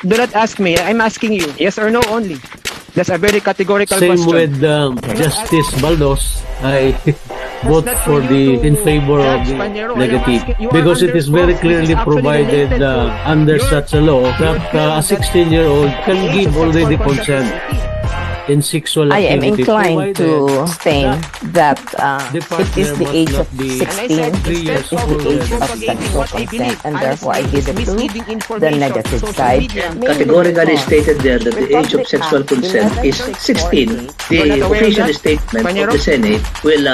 do not ask me. I'm asking you. Yes or no only. That's a very categorical Same question. with Justice Baldos. I vote not for for you in to favor of judge, the Panyero. negative You are because it under is very oath. This is clearly actually provided related to under your- such a law that a claim that 16-year-old the can age give of already sexual consent consensuality. in sexual I am activity inclined to provided think that the it partner is the must age not of be 16 3 is years the old. age of Propagating sexual what I consent, believe, and therefore I give it to misleading the information, negative social side. media. Mainly Categorically because stated there that the age of Republic sexual Act consent is 16. 1164A. You're The not aware of official that, statement of Panyero? the Senate will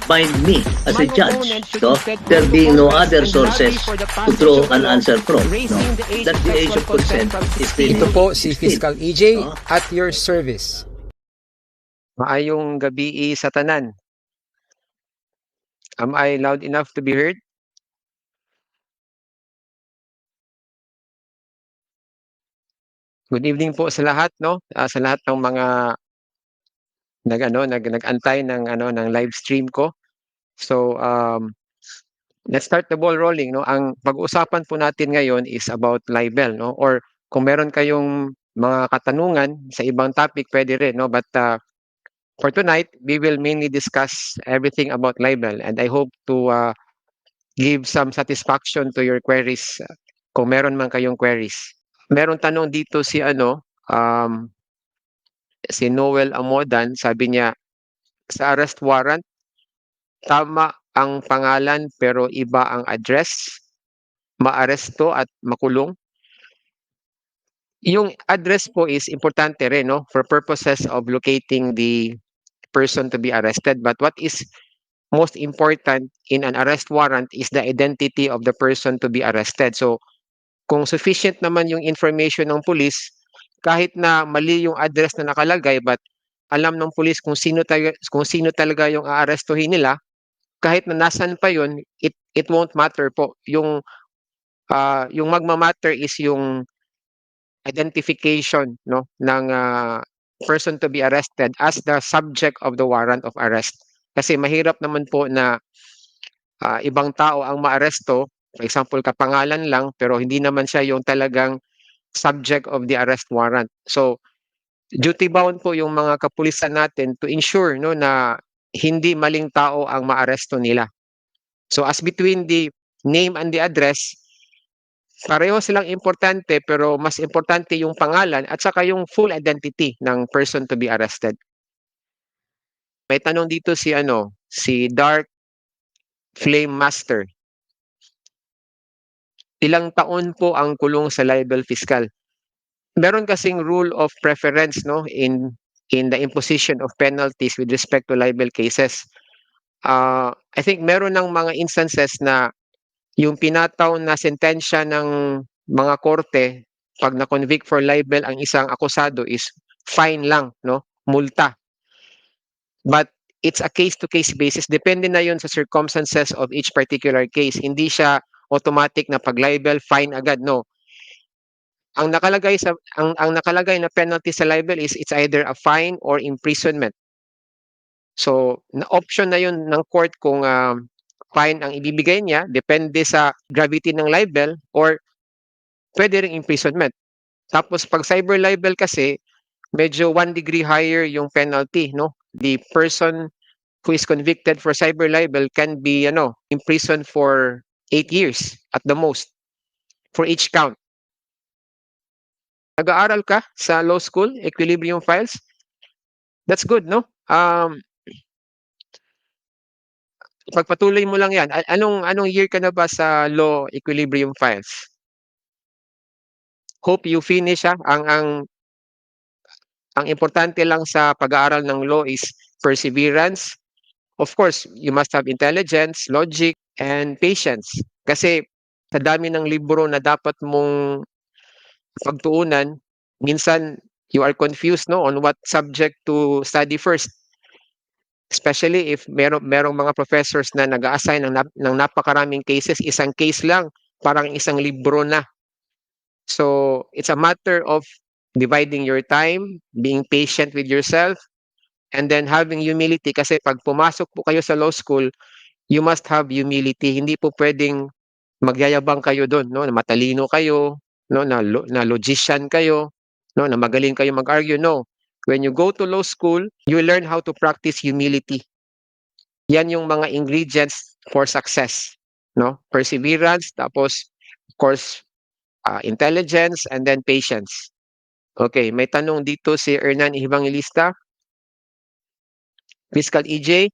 bind me as My a judge. opponent should No? instead There go to being no Congress other and lobby sources for the to passage draw of a an law answer from. No? raising the age That of the age sexual of consent consent from is 16. Ito po si 16. Fiscal EJ at your service. Maayong gabi sa tanan. Am I loud enough to be heard? Good evening po sa lahat, no? Sa lahat ng mga nag-antay ng live stream ko. So, let's start the ball rolling, no? Ang pag-uusapan po natin ngayon is about libel, no? Or kung meron kayong mga katanungan sa ibang topic, pwede rin, no? But for tonight, we will mainly discuss everything about libel, and I hope to give some satisfaction to your queries kung meron man kayong queries. Meron tanong dito si Noel Amodan, sabi niya, sa arrest warrant, tama ang pangalan pero iba ang address, maaresto at makulong. Yung address po is importante rin, no, for purposes of locating the person to be arrested. But what is most important in an arrest warrant is the identity of the person to be arrested. So, kung sufficient naman yung information ng pulis, kahit na mali yung address na nakalagay, but alam ng pulis kung sino talaga yung aarestuhin nila, kahit na nasan pa yun, it won't matter po. Yung magma-matter is yung identification, no, ng person to be arrested as the subject of the warrant of arrest. Kasi mahirap naman po na ibang tao ang maaresto, for example, kapangalan lang, pero hindi naman siya yung talagang subject of the arrest warrant. So, duty bound po yung mga kapulisan natin to ensure, no, na hindi maling tao ang maaresto nila. So, as between the name and the address, pareho silang importante pero mas importante yung pangalan at saka yung full identity ng person to be arrested. May tanong dito si Dark Flame Master. Ilang taon po ang kulong sa libel fiscal? Meron kasing rule of preference, no, in the imposition of penalties with respect to libel cases. I think meron ng mga instances na yung pinataw na sentensya ng mga korte pag na-convict for libel ang isang akusado is fine lang, no, multa. But it's a case-to-case basis. Depende na yun sa circumstances of each particular case. Hindi siya automatic na pag libel, fine agad, no. Ang nakalagay na penalty sa libel is it's either a fine or imprisonment. So, na option na yun ng court kung fine ang ibibigay niya, depende sa gravity ng libel, or pwede ring imprisonment. Tapos pag cyber libel kasi, medyo 1 degree higher yung penalty, no? The person who is convicted for cyber libel can be imprisoned for 8 years at the most for each count. Nag-aaral ka sa law school, Equilibrium Files? That's good, no? Pagpatuloy mo lang 'yan. Anong year ka na ba sa Law Equilibrium Files? Hope you finish, ha. Ang importante lang sa pag-aaral ng law is perseverance. Of course, you must have intelligence, logic, and patience. Kasi sa dami ng libro na dapat mong pagtuunan, minsan you are confused, no, on what subject to study first. Especially if merong mga professors na nag-a-assign ng napakaraming cases, isang case lang, parang isang libro na. So, it's a matter of dividing your time, being patient with yourself, and then having humility. Kasi pag pumasok po kayo sa law school, you must have humility. Hindi po pwedeng magyayabang kayo doon, no? Matalino kayo, no, na logician kayo, no, na magaling kayo mag-argue. No. When you go to law school, you learn how to practice humility. Yan yung mga ingredients for success, no? Perseverance, tapos of course, intelligence, and then patience. Okay, may tanong dito si Hernan Evangelista. Fiscal EJ,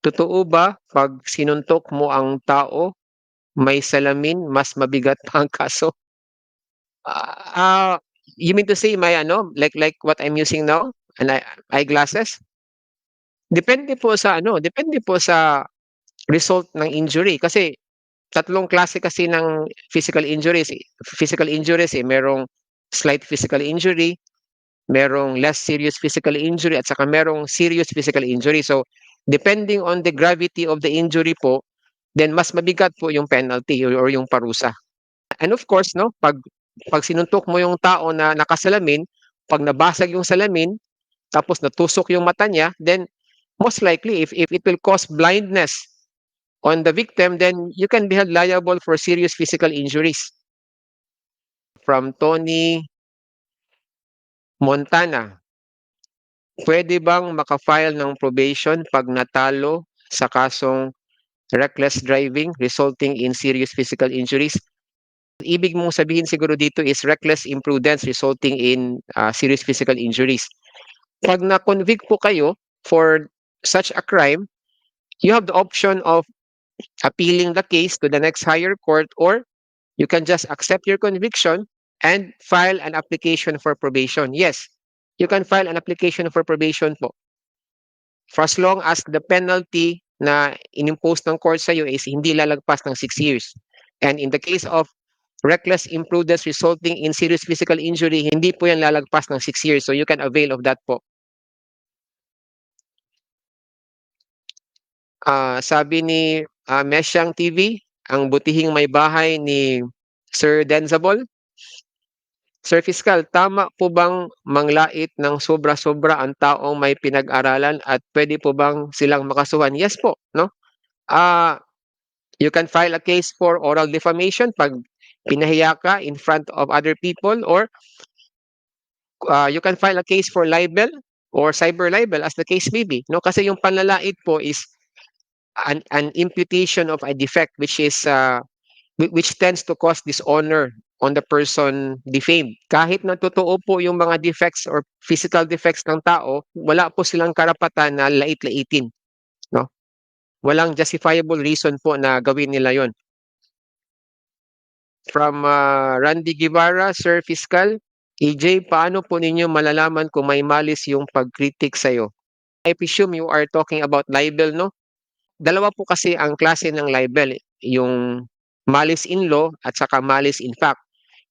totoo ba pag sinuntok mo ang tao, may salamin, mas mabigat pa ang kaso? You mean to say may like what I'm using now, and eyeglasses? Depende po sa result ng injury kasi tatlong klase kasi ng physical injuries. Physical injuries, merong slight physical injury, merong less serious physical injury, at saka merong serious physical injury. So, depending on the gravity of the injury po, then mas mabigat po yung penalty or yung parusa. And of course, no, pag sinuntok mo yung tao na nakasalamin, pag nabasag yung salamin, tapos natusok yung mata niya, then most likely, if it will cause blindness on the victim, then you can be held liable for serious physical injuries. From Tony Montana, pwede bang maka-file ng probation pag natalo sa kasong reckless driving resulting in serious physical injuries? Ibig mong sabihin siguro dito is reckless imprudence resulting in serious physical injuries. Pag na-convict po kayo for such a crime, you have the option of appealing the case to the next higher court, or you can just accept your conviction and file an application for probation. Yes, you can file an application for probation po. For as long as the penalty na inimpose ng court sa iyo is hindi lalagpas ng 6 years. And in the case of reckless imprudence resulting in serious physical injury, hindi po yan lalagpas ng 6 years. So you can avail of that po. Sabi ni Mesyang TV, ang butihing may bahay ni Sir Denzabol. Sir Fiscal, tama po bang manglait ng sobra-sobra ang taong may pinag-aralan at pwede po bang silang makasuhan? Yes po, no? You can file a case for oral defamation pag pinahiya ka in front of other people, or you can file a case for libel or cyber libel as the case may be, no? Kasi yung panlalait po is an imputation of a defect which tends to cause dishonor on the person defamed. Kahit na totoo po yung mga defects or physical defects ng tao, wala po silang karapatan na lait-laitin, no? Walang justifiable reason po na gawin nila yon. From Randy Guevara, Sir Fiscal, EJ, paano po ninyo malalaman kung may malis yung pag-critic sa'yo? I presume you are talking about libel, no? Dalawa po kasi ang klase ng libel, yung malice in law at saka malice in fact.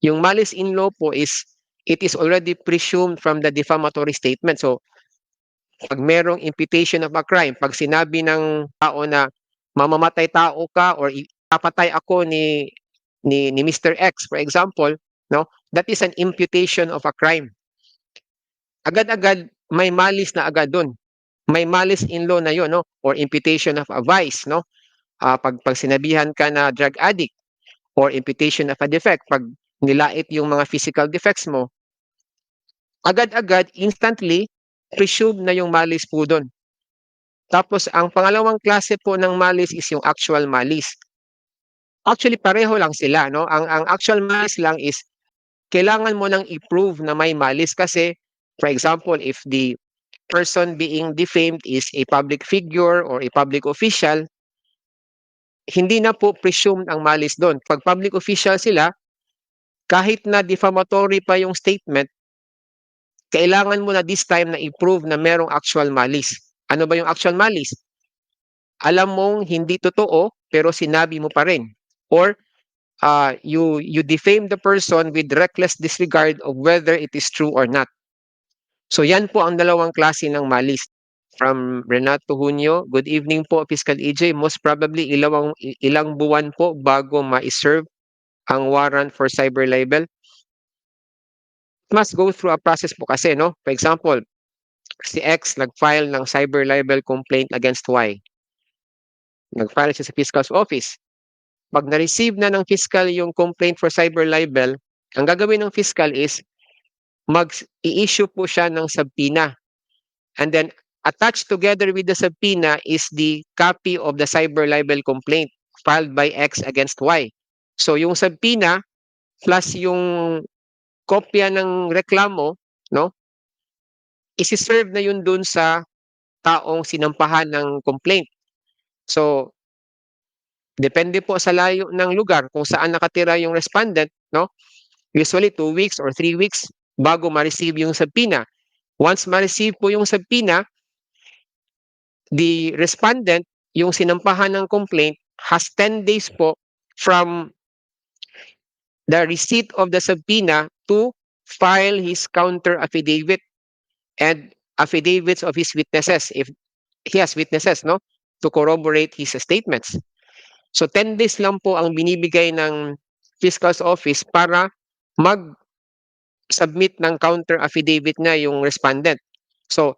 Yung malice in law po is, it is already presumed from the defamatory statement. So, pag merong imputation of a crime, pag sinabi ng tao na mamamatay tao ka or ipapatay ako ni Mr. X, for example, no, that is an imputation of a crime. Agad-agad may malice na agad doon. May malice in law na yon, no, or imputation of a vice, no. Pag sinabihan ka na drug addict, or imputation of a defect, pag nilait yung mga physical defects mo, agad-agad, instantly, presumed na yung malice po doon. Tapos, ang pangalawang klase po ng malice is yung actual malice. Actually, pareho lang sila, no? Ang actual malice lang is, kailangan mo nang i-prove na may malice kasi, for example, if the person being defamed is a public figure or a public official, hindi na po presumed ang malice doon. Pag public official sila, kahit na defamatory pa yung statement, kailangan mo na this time na i-prove na merong actual malice. Ano ba yung actual malice? Alam mong hindi totoo, pero sinabi mo pa rin. Or you defame the person with reckless disregard of whether it is true or not. So yan po ang dalawang klase ng malice. From Renato Junio, good evening po, Fiscal EJ. Most probably ilang buwan po bago ma-serve ang warrant for cyber libel. Must go through a process po kasi, no? For example, si X nag-file ng cyber libel complaint against Y. Nag-file siya sa fiscal's office. Pag na-receive na ng fiscal yung complaint for cyber libel, ang gagawin ng fiscal is i-issue po siya ng subpoena. And then attached together with the subpoena is the copy of the cyber libel complaint filed by X against Y. So yung subpoena plus yung kopya ng reklamo, no? Isi-serve na yun dun sa taong sinampahan ng complaint. So depende po sa layo ng lugar kung saan nakatira yung respondent, no? Usually 2 weeks or 3 weeks bago ma-receive yung subpoena. Once ma-receive po yung subpoena, the respondent, yung sinampahan ng complaint, has 10 days po from the receipt of the subpoena to file his counter affidavit and affidavits of his witnesses if he has witnesses, no, to corroborate his statements. So 10 days lang po ang binibigay ng Fiscal's Office para mag-submit ng counter affidavit na yung respondent. So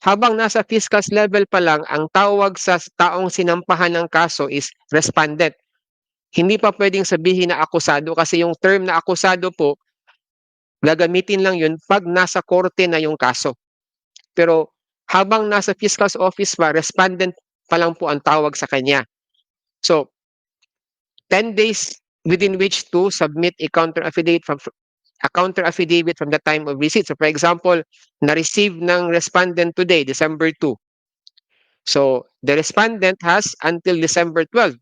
habang nasa fiscal's level pa lang, ang tawag sa taong sinampahan ng kaso is respondent. Hindi pa pwedeng sabihin na akusado kasi yung term na akusado po, gagamitin lang yun pag nasa korte na yung kaso. Pero habang nasa fiscal's office pa, respondent pa lang po ang tawag sa kanya. So 10 days within which to submit a counter affidavit from the time of receipt. So for example, na-receive ng respondent today, December 2. So the respondent has until December 12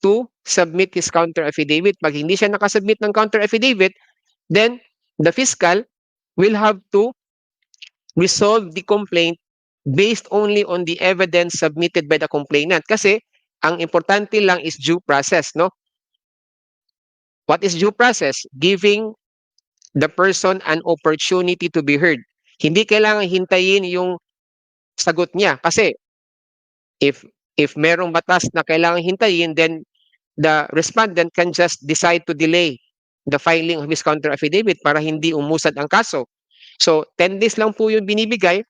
to submit his counter affidavit. Pag hindi siya nakasubmit ng counter affidavit, then the fiscal will have to resolve the complaint based only on the evidence submitted by the complainant. Kasi ang importante lang is due process, no? What is due process? Giving the person an opportunity to be heard. Hindi kailangan hintayin yung sagot niya kasi if merong batas na kailangan hintayin, then the respondent can just decide to delay the filing of his counter affidavit para hindi umusad ang kaso. So 10 days lang po yung binibigay.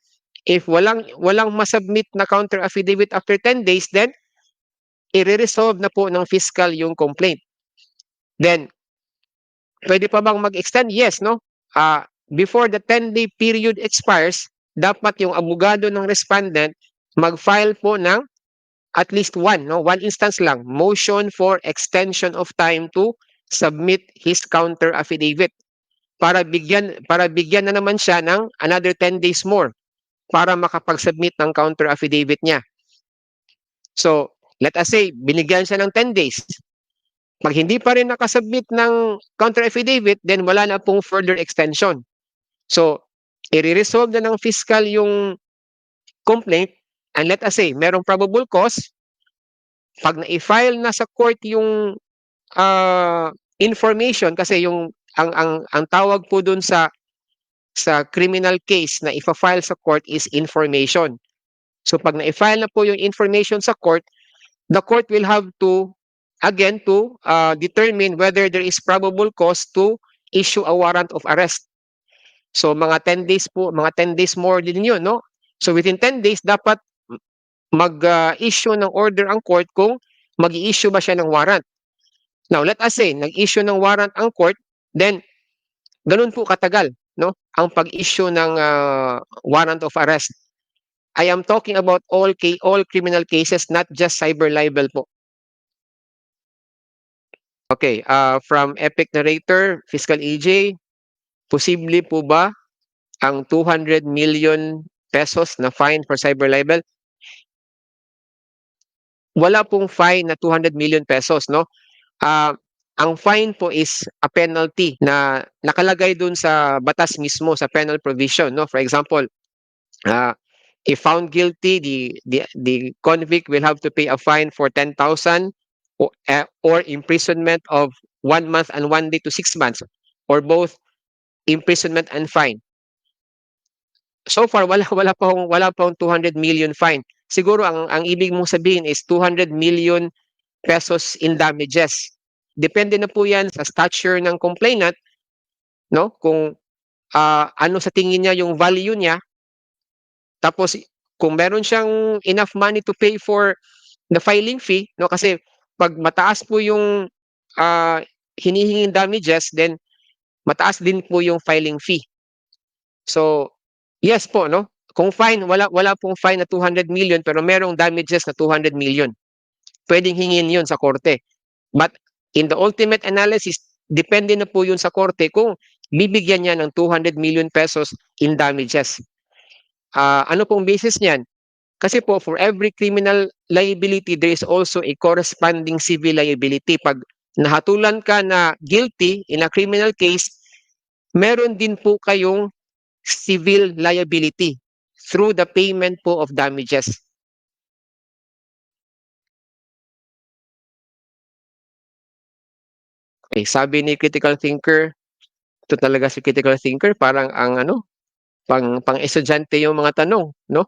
If walang masubmit na counter affidavit after 10 days, then i-resolve na po ng fiscal yung complaint. Then pwede pa bang mag-extend? Yes, no? Before the 10-day period expires, dapat yung abogado ng respondent mag-file po ng at least one instance lang, motion for extension of time to submit his counter affidavit para bigyan na naman siya ng another 10 days more para makapag-submit ng counter affidavit niya. So, let us say, binigyan siya ng 10 days. Pag hindi pa rin nakasubmit ng counter affidavit, then wala na pong further extension. So, i-resolve na ng fiscal yung complaint, and let us say, merong probable cause, pag na-file na sa court yung information, kasi yung ang tawag po dun sa criminal case na ifa-file sa court is information. So pag na-file na po yung information sa court, the court will have to again to determine whether there is probable cause to issue a warrant of arrest. So mga 10 days po, mga 10 days more din yun, no? So within 10 days dapat mag-issue ng order ang court kung mag-i-issue ba siya ng warrant. Now, let us say nag-issue ng warrant ang court, then ganun po katagal, no? Ang pag-issue ng warrant of arrest. I am talking about all criminal cases, not just cyber libel po. Okay, from Epic Narrator, Fiscal EJ, posible po ba ang 200 million pesos na fine for cyber libel? Wala pong fine na 200 million pesos, no? Ang fine po is a penalty na nakalagay dun sa batas mismo, sa penal provision, no? For example, if found guilty, the convict will have to pay a fine for 10,000 or imprisonment of 1 month and 1 day to 6 months, or both imprisonment and fine. So far wala pong 200 million fine. Siguro ang ibig mong sabihin is 200 million pesos in damages. Depende na po 'yan sa stature ng complainant, no? Kung ano sa tingin niya yung value niya. Tapos kung meron siyang enough money to pay for the filing fee, no? Kasi pag mataas po yung hinihinging damages, then mataas din po yung filing fee. So, yes po, no? Kung fine, wala pong fine na 200 million pero merong damages na 200 million. Pwedeng hingin yun sa korte. But in the ultimate analysis, depende na po yun sa korte kung bibigyan niya ng 200 million pesos in damages. Ano pong basis niyan? Kasi po, for every criminal liability, there is also a corresponding civil liability. Pag nahatulan ka na guilty in a criminal case, meron din po kayong civil liability through the payment po of damages. Okay, sabi ni critical thinker, ito talaga si critical thinker, parang ang pang estudyante yung mga tanong, no?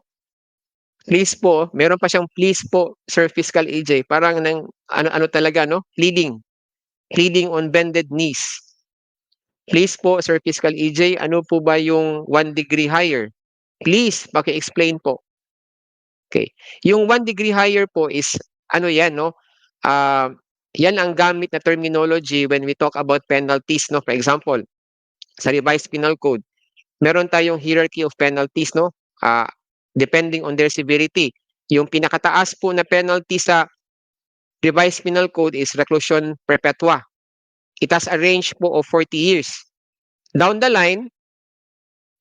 Please po, meron pa siyang please po, Sir Fiscal AJ, parang ano talaga, no? Pleading on bended knees. Please po, Sir Fiscal AJ, ano po ba yung 1 degree higher? Please, paki-explain po. Okay. Yung 1 degree higher po is, ano yan, no? Yan ang gamit na terminology when we talk about penalties, no? For example, sa revised penal code, meron tayong hierarchy of penalties, no? Depending on their severity. Yung pinakataas po na penalty sa revised penal code is reclusion perpetua. It has a range po of 40 years. Down the line,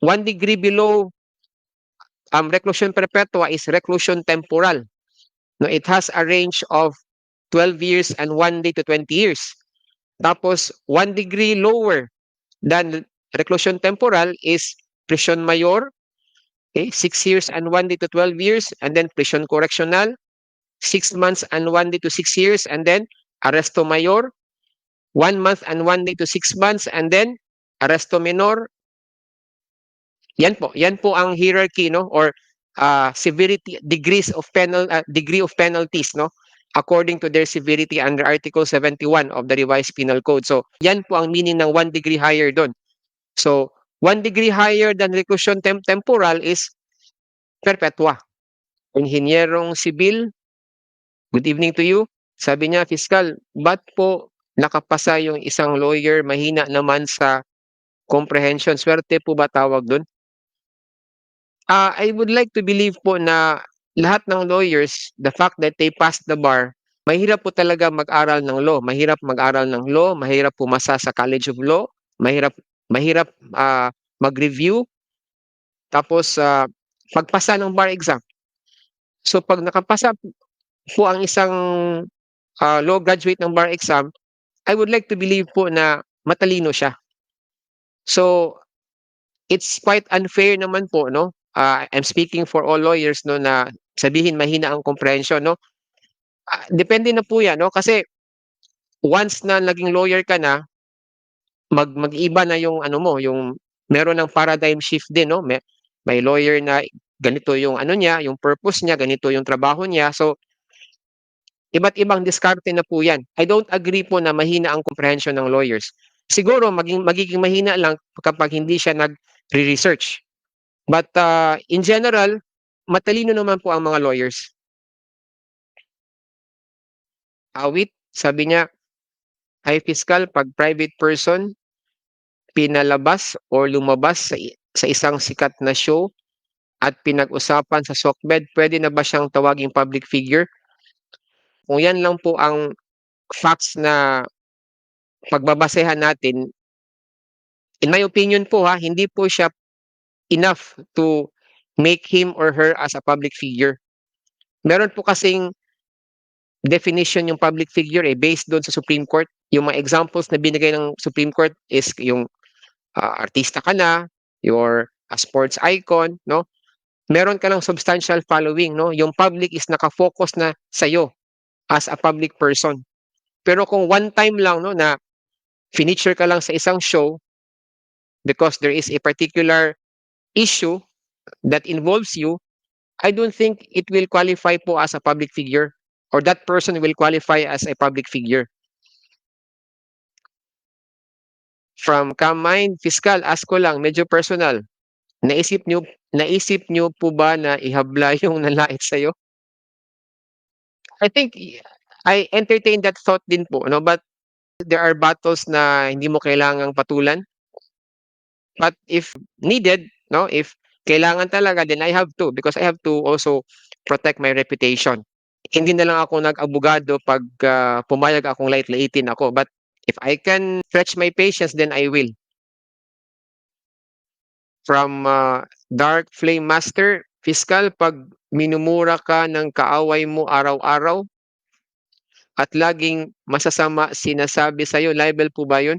1 degree below reclusion perpetua is reclusion temporal. No, it has a range of 12 years and 1 day to 20 years. Tapos, 1 degree lower than reclusion temporal is prison mayor, okay, 6 years and 1 day to 12 years, and then prison correctional, 6 months and 1 day to 6 years, and then arresto mayor, 1 month and 1 day to 6 months, and then arresto menor. Yan po ang hierarchy, no, or severity degree of penalties, no, according to their severity under Article 71 of the Revised Penal Code. So, yan po ang meaning ng 1 degree higher doon. So, 1 degree higher than reclusion temporal is perpetua. Inhinyerong sibil, good evening to you. Sabi niya, Fiscal, ba't po nakapasa yung isang lawyer, mahina naman sa comprehension? Swerte po ba tawag doon? I would like to believe po na lahat ng lawyers, the fact that they passed the bar, mahirap po talaga mag-aral ng law. Mahirap mag-aral ng law, mahirap pumasa sa College of Law, mahirap mag-review, tapos pagpasa ng bar exam. So pag nakapasa po ang isang law graduate ng bar exam, I would like to believe po na matalino siya. So it's quite unfair naman po, no? I'm speaking for all lawyers, no, na sabihin mahina ang comprehension, no? Depende na po yan, no? Kasi once na naging lawyer ka na, mag-iba na yung ano mo, yung meron ng paradigm shift din, no? May lawyer na ganito yung ano niya, yung purpose niya, ganito yung trabaho niya. So iba't ibang diskarte na po yan. I don't agree po na mahina ang comprehension ng lawyers. Siguro magiging mahina lang kapag hindi siya nag-research. But in general, matalino naman po ang mga lawyers. Awit, sabi niya, ay fiscal, pag private person, pinalabas or lumabas sa isang sikat na show at pinag-usapan sa SOCMED, pwede na ba siyang tawaging public figure? Kung yan lang po ang facts na pagbabasehan natin, in my opinion po hindi po siya enough to make him or her as a public figure. Meron po kasing definition yung public figure based doon sa Supreme Court. Yung mga examples na binigay ng Supreme Court is yung artista ka na, you're a sports icon, no? Meron ka ng substantial following, no? Yung public is nakafocus na sa'yo as a public person. Pero kung one time lang, no, na feature ka lang sa isang show because there is a particular issue that involves you, I don't think it will qualify po as a public figure or that person will qualify as a public figure. From Kamind Fiscal, ask ko lang, medyo personal. Naisip niyo po ba na ihabla yung nalait sa'yo? I think I entertain that thought din po, no? But there are battles na hindi mo kailangang patulan. But if needed, no, if kailangan talaga, then I have to because I have to also protect my reputation. Hindi na lang ako nag-abogado pag pumayag akong lait-laitin ako. But if I can stretch my patience, then I will. From Dark Flame Master, Fiscal, pag minumura ka ng kaaway mo araw-araw at laging masasama sinasabi sa'yo, libel po ba yun?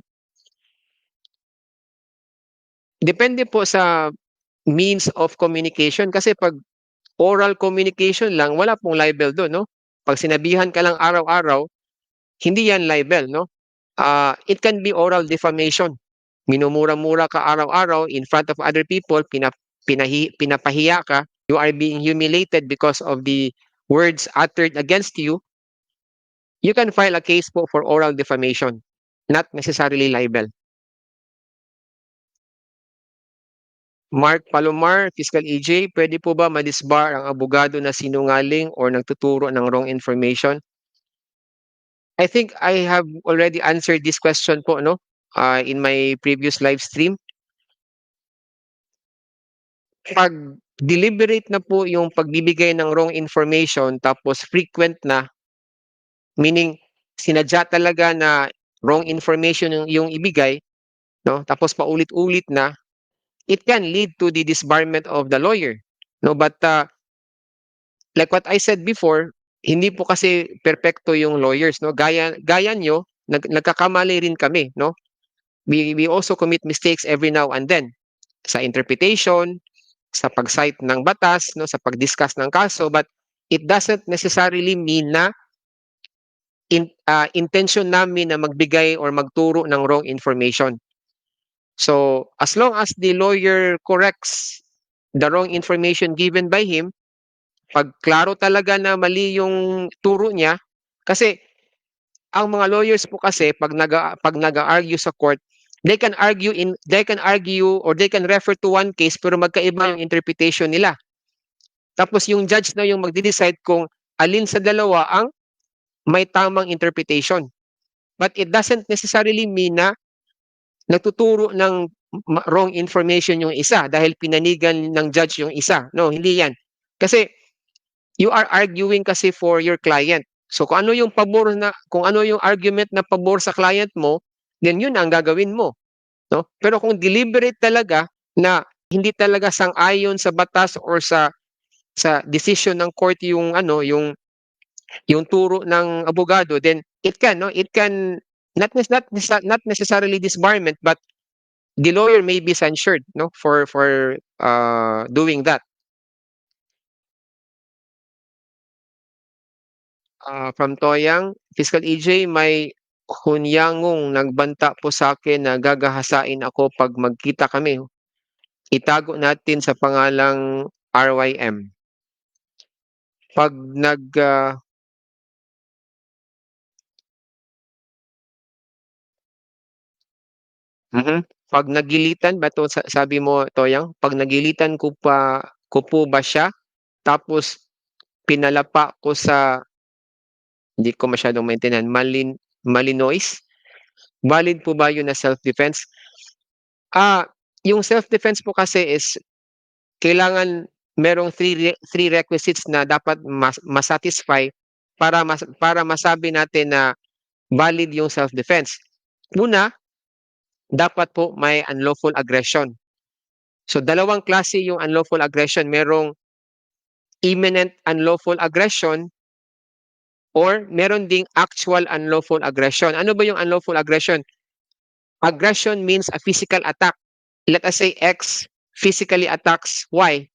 Depende po sa means of communication kasi pag oral communication lang, wala pong libel doon, no? Pag sinabihan ka lang araw-araw, hindi yan libel, no? It can be oral defamation. Minumura-mura ka araw-araw in front of other people, pinapahiya ka, you are being humiliated because of the words uttered against you, you can file a case po for oral defamation, not necessarily libel. Mark Palomar, Fiscal EJ, pwede po ba ma-disbar ang abogado na sinungaling or nagtuturo ng wrong information? I think I have already answered this question po, no? In my previous live stream. Pag deliberate na po yung pagbibigay ng wrong information tapos frequent na, meaning sinadya talaga na wrong information yung ibigay, no? Tapos paulit-ulit na, it can lead to the disbarment of the lawyer, no? But like what I said before, hindi po kasi perpekto yung lawyers, no? Gaya nyo, nagkakamali rin kami, no? We also commit mistakes every now and then sa interpretation, sa pag-cite ng batas, no, sa pag-discuss ng kaso, but it doesn't necessarily mean na intention namin na magbigay or magturo ng wrong information. So, as long as the lawyer corrects the wrong information given by him, pag klaro talaga na mali yung turo niya, kasi ang mga lawyers po kasi pag nag-argue sa court, they can argue or they can refer to one case pero magkaiba yung interpretation nila. Tapos yung judge na yung magde-decide kung alin sa dalawa ang may tamang interpretation. But it doesn't necessarily mean na nagtuturo ng wrong information yung isa dahil pinanigan ng judge yung isa. No, hindi yan. Kasi you are arguing kasi for your client. So kung ano yung argument na pabor sa client mo, then yun ang gagawin mo, no? Pero kung deliberate talaga na hindi talaga sang-ayon sa batas or sa decision ng court yung turo ng abogado, then it can not necessarily disbarment, but the lawyer may be censured, no, for doing that. From Toyang, Fiscal EJ, may hunyangong nagbanta po sa akin na gagahasain ako pag magkita kami. Itago natin sa pangalang RYM. Pag pag nagilitan ba to, sabi mo, Toyang, pag nagilitan ko po ba siya, tapos pinalapa ko sa, hindi ko masyadong maintindihan, malinois, valid po ba yun na self-defense? Yung self-defense po kasi is kailangan merong three requisites na dapat masatisfy para masabi natin na valid yung self-defense. Una, dapat po may unlawful aggression. So dalawang klase yung unlawful aggression. Merong imminent unlawful aggression or meron ding actual unlawful aggression. Ano ba yung unlawful aggression? Aggression means a physical attack. Let us say X physically attacks Y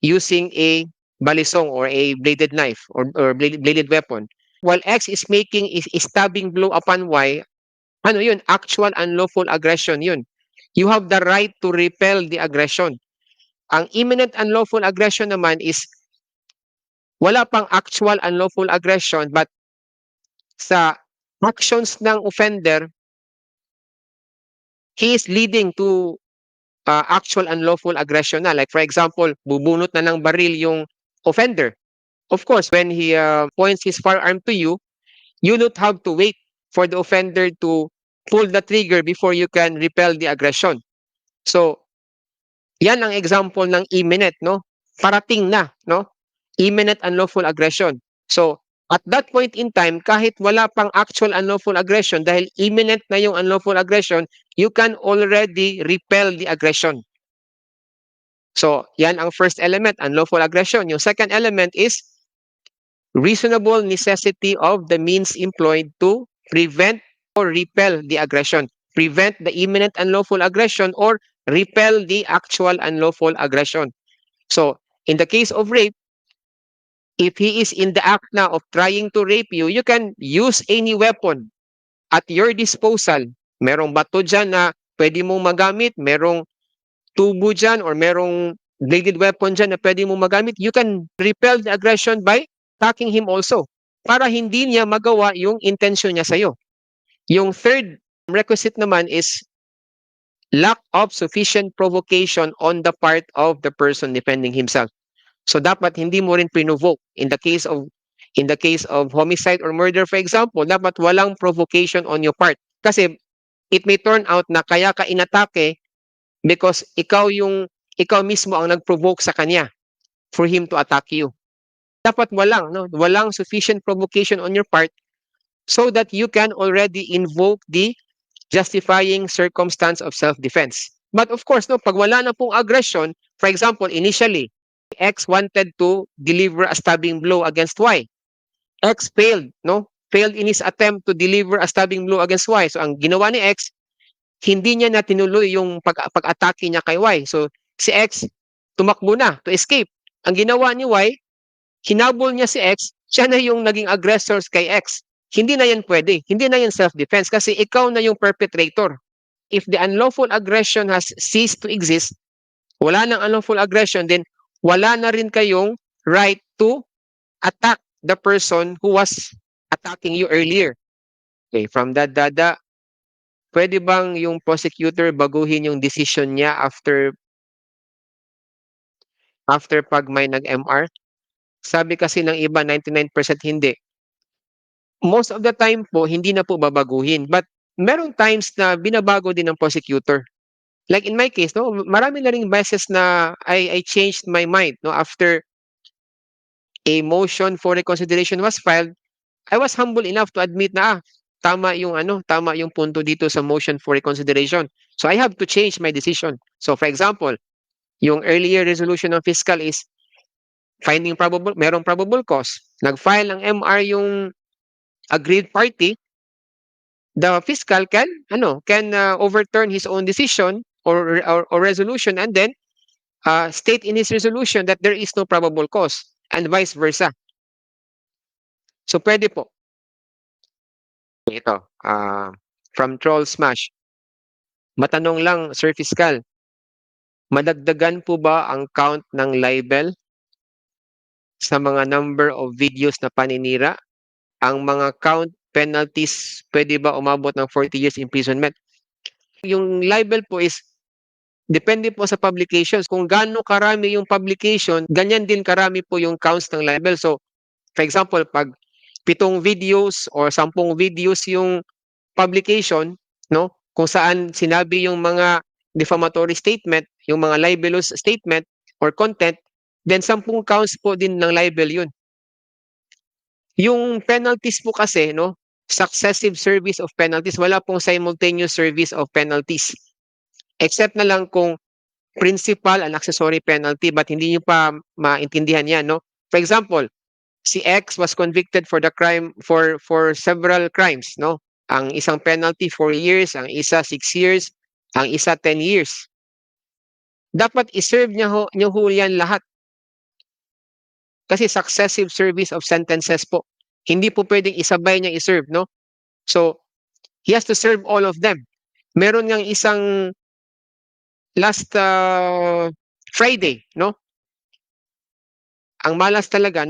using a balisong or a bladed knife or bladed weapon. While X is making is stabbing blow upon Y, ano yun? Actual unlawful aggression yun. You have the right to repel the aggression. Ang imminent unlawful aggression naman is wala pang actual unlawful aggression but sa actions ng offender, he is leading to actual unlawful aggression na. Like for example, bubunot na ng baril yung offender. Of course, when he points his firearm to you, you don't have to wait for the offender to pull the trigger before you can repel the aggression. So, yan ang example ng imminent, no? Parating na, no? Imminent unlawful aggression. So, at that point in time, kahit wala pang actual unlawful aggression, dahil imminent na yung unlawful aggression, you can already repel the aggression. So, yan ang first element, unlawful aggression. Yung second element is reasonable necessity of the means employed to prevent or repel the aggression. Prevent the imminent unlawful aggression or repel the actual unlawful aggression. So, in the case of rape, if he is in the act now of trying to rape you, you can use any weapon at your disposal. Merong bato dyan na pwede mong magamit, merong tubo dyan or merong bladed weapon dyan na pwede mong magamit. You can repel the aggression by attacking him also para hindi niya magawa yung intention niya sa'yo. Yung third requisite naman is lack of sufficient provocation on the part of the person defending himself. So dapat hindi mo rin pinovoke. In the case of homicide or murder, for example, dapat walang provocation on your part. Kasi it may turn out na kaya ka inatake because ikaw mismo ang nag-provoke sa kanya for him to attack you. Dapat walang sufficient provocation on your part so that you can already invoke the justifying circumstance of self-defense. But of course, pag wala na pong aggression, for example, initially, X wanted to deliver a stabbing blow against Y. X failed, failed in his attempt to deliver a stabbing blow against Y. So ang ginawa ni X, hindi niya na tinuloy yung pag-atake niya kay Y. So si X tumakbo na to escape. Ang ginawa ni Y, hinabol niya si X, siya na yung naging aggressor kay X. Hindi na yan pwede. Hindi na yan self-defense kasi ikaw na yung perpetrator. If the unlawful aggression has ceased to exist, wala nang unlawful aggression, then wala na rin kayong right to attack the person who was attacking you earlier. Okay, from that dada, pwede bang yung prosecutor baguhin yung decision niya after pag may nag-MR? Sabi kasi ng iba, 99% hindi. Most of the time po, hindi na po babaguhin. But merong times na binabago din ng prosecutor. Like in my case, marami na ring beses na I changed my mind. After a motion for reconsideration was filed, I was humble enough to admit na tama yung punto dito sa motion for reconsideration. So I have to change my decision. So for example, yung earlier resolution ng fiscal is merong probable cause. Nag-file ng MR yung agreed party, the fiscal can overturn his own decision or resolution and then state in his resolution that there is no probable cause and vice versa. So pwede po. Ito, from Troll Smash. Matanong lang, Sir Fiscal, madagdagan po ba ang count ng libel sa mga number of videos na paninira? Ang mga count penalties pwede ba umabot ng 40 years imprisonment? Yung libel po is depende po sa publications. Kung gaano karami yung publication, ganyan din karami po yung counts ng libel. So, for example, pag 7 videos or 10 videos yung publication, kung saan sinabi yung mga defamatory statement, yung mga libelous statement or content, then 10 counts po din ng libel yun. Yung penalties po kasi, successive service of penalties, wala pong simultaneous service of penalties. Except na lang kung principal and accessory penalty, but hindi nyo pa maintindihan yan, For example, si X was convicted for the crime, for several crimes, Ang isang penalty, 4 years, ang isa 6 years, ang isa 10 years. Dapat iserve niya ho yan lahat. Kasi successive service of sentences po. Hindi po pwedeng isabay niya iserve, So, he has to serve all of them. Meron ngang isang last Friday, Ang malas talaga,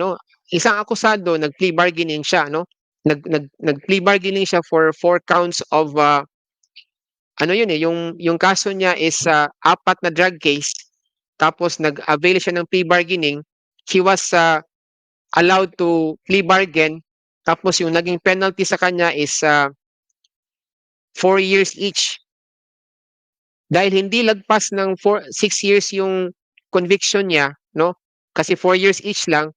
Isang akusado, nag-plea bargaining siya, Nag-plea bargaining siya for 4 counts of yung kaso niya is 4 na drug case. Tapos nag-avail siya ng plea bargaining. He was allowed to plea bargain. Tapos yung naging penalty sa kanya is 4 years each. dahil hindi lagpas ng 6 years yung conviction niya, no? Kasi 4 years each lang,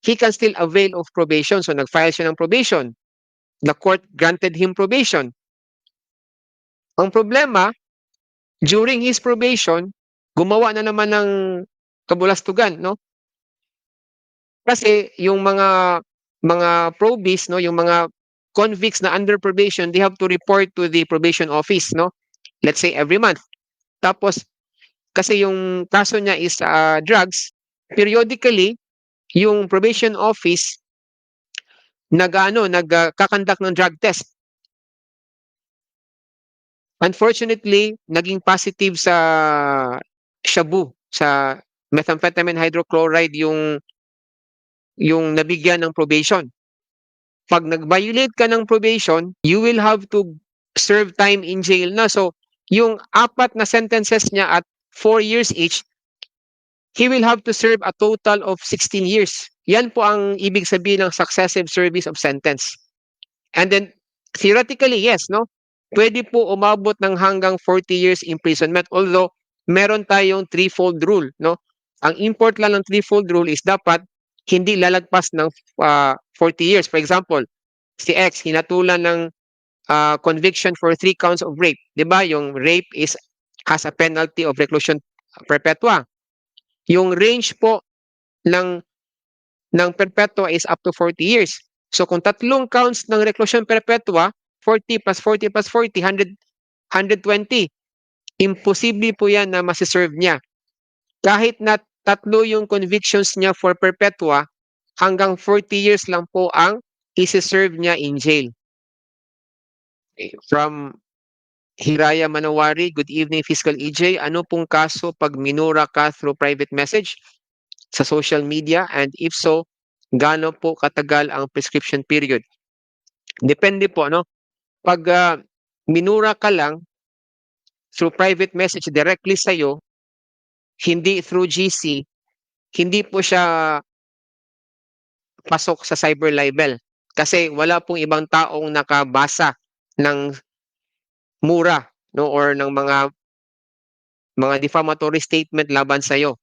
he can still avail of probation. So nag-file siya ng probation. The court granted him probation. Ang problema, during his probation, gumawa na naman ng kabulastugan, no? Kasi yung mga probies, no, yung mga convicts na under probation, they have to report to the probation office, no? Let's say every month. Tapos kasi yung kaso niya is drugs, periodically yung probation office nagkakandak ng drug test. Unfortunately, naging positive sa shabu, sa methamphetamine hydrochloride yung nabigyan ng probation. Pag nag-violate ka ng probation, you will have to serve time in jail na. So, yung 4 na sentences niya at 4 years each, he will have to serve a total of 16 years. Yan po ang ibig sabihin ng successive service of sentence. And then, theoretically, yes, no? Pwede po umabot ng hanggang 40 years imprisonment. Although, meron tayong threefold rule, no? Ang import lang ng threefold rule is dapat hindi lalagpas ng 40 years. For example, si X, hinatulan ng conviction for 3 counts of rape. Diba? Yung rape has a penalty of reclusion perpetua. Yung range po ng perpetua is up to 40 years. So kung 3 counts ng reclusion perpetua, 40 plus 40 plus 40, 120. Imposible po yan na masiserve niya. Kahit na 3 yung convictions niya for perpetua, hanggang 40 years lang po ang isi-serve niya in jail. From Hiraya Manawari, good evening Fiscal EJ. Ano pong kaso pag minura ka through private message sa social media? And if so, gaano po katagal ang prescription period? Depende po, no? Pag minura ka lang through private message directly sa'yo, hindi through GC, hindi po siya pasok sa cyber libel. Kasi wala pong ibang taong nakabasa ng mura, no, or ng mga defamatory statement laban sa'yo.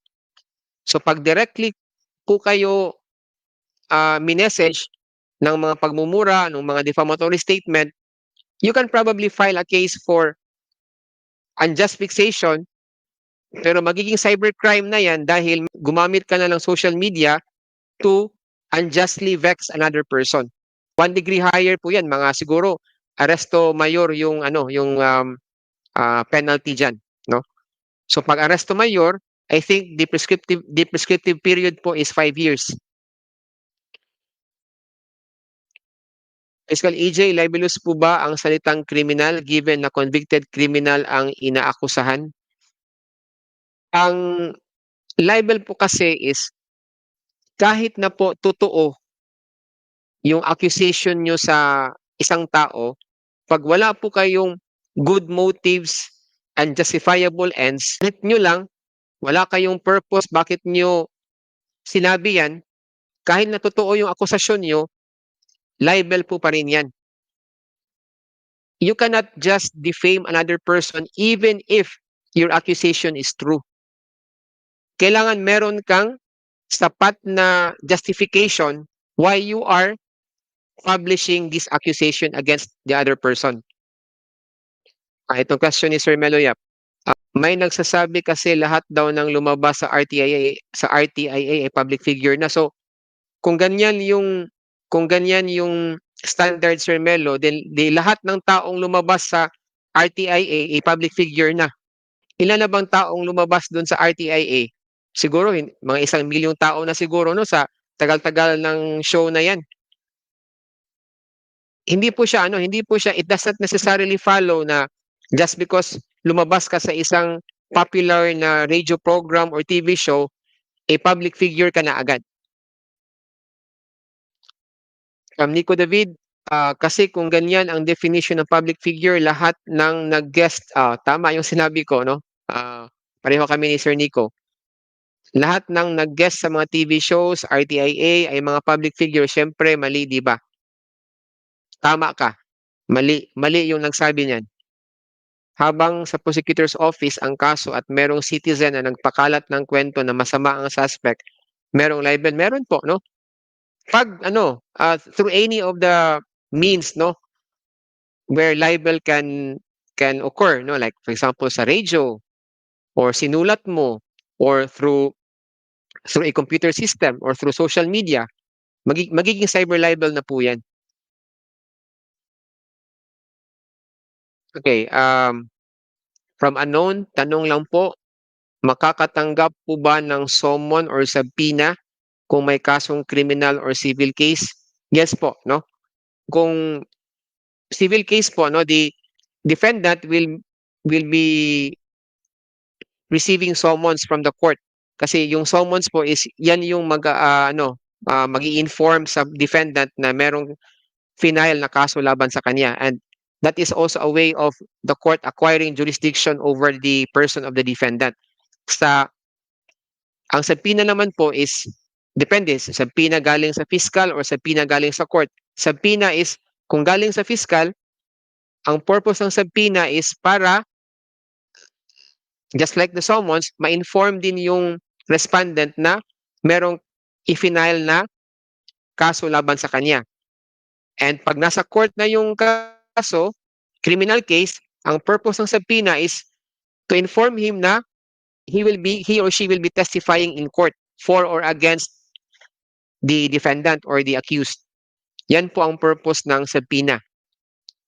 So pag directly po kayo minessage ng mga pagmumura, ng mga defamatory statement, you can probably file a case for unjust vexation, pero magiging cybercrime na yan dahil gumamit ka na ng social media to unjustly vex another person. 1 degree higher po yan, mga siguro arresto mayor yung penalty diyan, no? So pag arresto mayor, I think the prescriptive period po is 5 years. Fiscal EJ, libelous po ba ang salitang criminal given na convicted criminal ang inaakusahan? Ang libel po kasi is kahit na po totoo yung accusation nyo sa isang tao, pag wala po kayong good motives and justifiable ends, nyo lang, wala kayong purpose bakit nyo sinabi yan, kahit na totoo yung akusasyon nyo, libel po pa rin yan. You cannot just defame another person even if your accusation is true. Kailangan meron kang sapat na justification why you are publishing this accusation against the other person. Itong question ni Sir Meloyap. May nagsasabi kasi lahat daw ng lumabas sa RTIA ay public figure na. So kung ganyan yung standard, Sir Melo, then lahat ng taong lumabas sa RTIA ay public figure na. Ilan na bang taong lumabas doon sa RTIA? Siguro mga 1 milyong tao na siguro, no, sa tagal-tagal ng show na yan. Hindi po siya it does not necessarily follow na just because lumabas ka sa isang popular na radio program or TV show, public figure ka na agad. Nico David, kasi kung ganyan ang definition ng public figure, lahat ng nag-guest, tama yung sinabi ko, no? Pareho kami ni Sir Nico. Lahat ng nag-guest sa mga TV shows, RTIA, ay mga public figure. Siyempre, mali, di ba? Tama ka. Mali yung nagsabi niyan. habang sa prosecutor's office ang kaso at merong citizen na nagpakalat ng kwento na masama ang suspect, merong libel, meron po, no? Pag through any of the means, no, where libel can occur, no, like for example sa radio or sinulat mo or through a computer system or through social media, magiging cyber libel na po 'yan. Okay, from unknown, tanong lang po, makakatanggap po ba ng summon or subpoena kung may kasong criminal or civil case? Yes po, no? Kung civil case po, no, the defendant will be receiving summons from the court. Kasi yung summons po is yan yung magi-inform sa defendant na merong final na kaso laban sa kanya, and that is also a way of the court acquiring jurisdiction over the person of the defendant. Ang subpoena naman po is depende, subpoena galing sa fiscal or subpoena galing sa court. Subpoena is kung galing sa fiscal, ang purpose ng subpoena is para just like the summons, ma-inform din yung respondent na merong i-final na kaso laban sa kanya. And pag nasa court na yung kaso, criminal case, ang purpose ng subpoena is to inform him na he or she will be testifying in court for or against the defendant or the accused. Yan po ang purpose ng subpoena.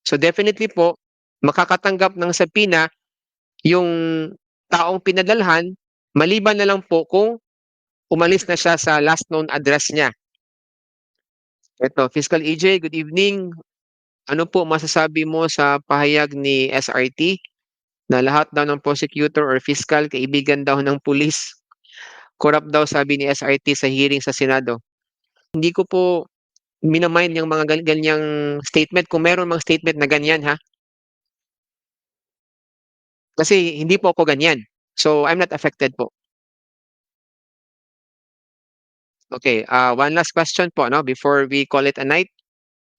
So definitely po, makakatanggap ng subpoena yung taong pinadalhan, maliban na lang po kung umalis na siya sa last known address niya. Ito, Fiscal EJ, good evening. Ano po masasabi mo sa pahayag ni SRT na lahat daw ng prosecutor or fiscal kaibigan daw ng pulis? Corrupt daw, sabi ni SRT sa hearing sa Senado. Hindi ko po minamind yung mga ganyang statement kung meron mang statement na ganyan, ha? Kasi hindi po ako ganyan. So, I'm not affected po. Okay, one last question po, no, before we call it a night.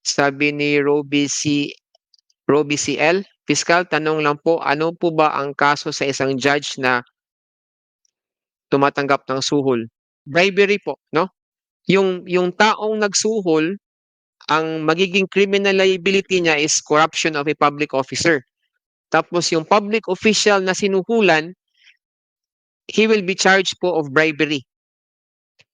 Sabi ni Roby CL, Fiscal, tanong lang po, ano po ba ang kaso sa isang judge na tumatanggap ng suhol? Bribery po, no? Yung taong nagsuhol, ang magiging criminal liability niya is corruption of a public officer. Tapos yung public official na sinuhulan, he will be charged po of bribery.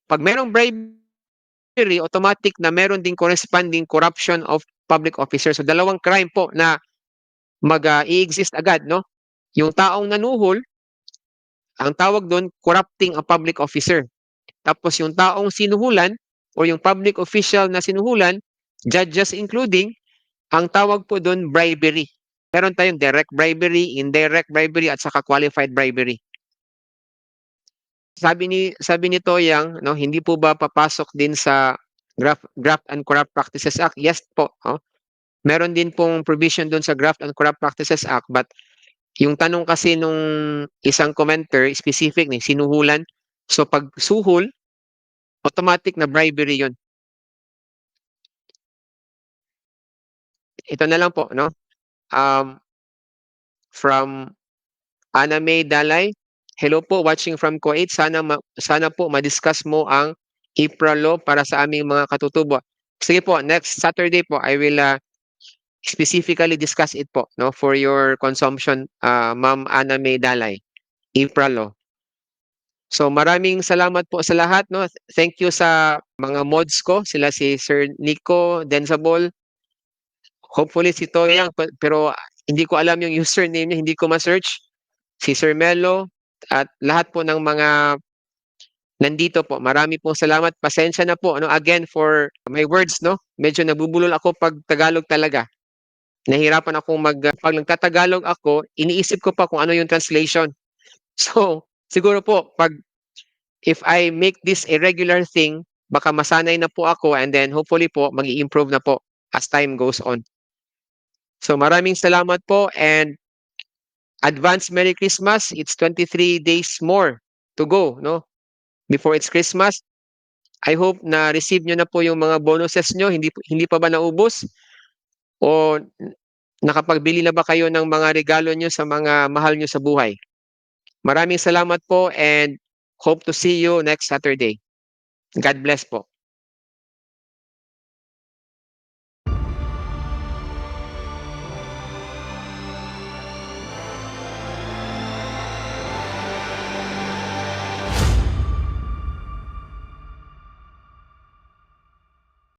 Pag merong bribery, automatic na meron din corresponding corruption of public officer. So dalawang crime po na mag-i-exist agad, no? Yung taong nanuhol, ang tawag doon, corrupting a public officer. Tapos yung taong sinuhulan or yung public official na sinuhulan, judges including, ang tawag po doon bribery. Meron tayong direct bribery, indirect bribery, at saka qualified bribery. Sabi ni Toyang, no, hindi po ba papasok din sa Graft and Corrupt Practices Act? Yes po. Oh. Meron din pong provision doon sa Graft and Corrupt Practices Act, but yung tanong kasi nung isang commenter, specific, sinuhulan. So pag suhol, automatic na bribery yon. Ito na lang po, no? From Ana May Dalay, hello po, watching from Kuwait. Sana po ma-discuss mo ang IPRA law para sa aming mga katutubo. Sige po, next Saturday po, I will specifically discuss it po, no, for your consumption, Ma'am Ana May Dalay, IPRA law. So maraming salamat po sa lahat, no. Thank you sa mga mods ko, sila si Sir Nico Densabol. Hopefully si Toyang, pero hindi ko alam yung username niya, hindi ko ma-search. Si Sir Melo at lahat po ng mga nandito po. Marami pong salamat. Pasensya na po, ano, again for my words, no. Medyo nabubulol ako pag Tagalog talaga. Nahirapan akong pag nagtatagalog ako, iniisip ko pa kung ano yung translation. So, siguro po if I make this a regular thing, baka masanay na po ako, and then hopefully po magi-improve na po as time goes on. So maraming salamat po, and advance Merry Christmas. It's 23 days more to go, no? Before it's Christmas. I hope na receive nyo na po yung mga bonuses nyo. Hindi pa ba naubos? O Nakapagbili na ba kayo ng mga regalo nyo sa mga mahal nyo sa buhay? Maraming salamat po and hope to see you next Saturday. God bless po.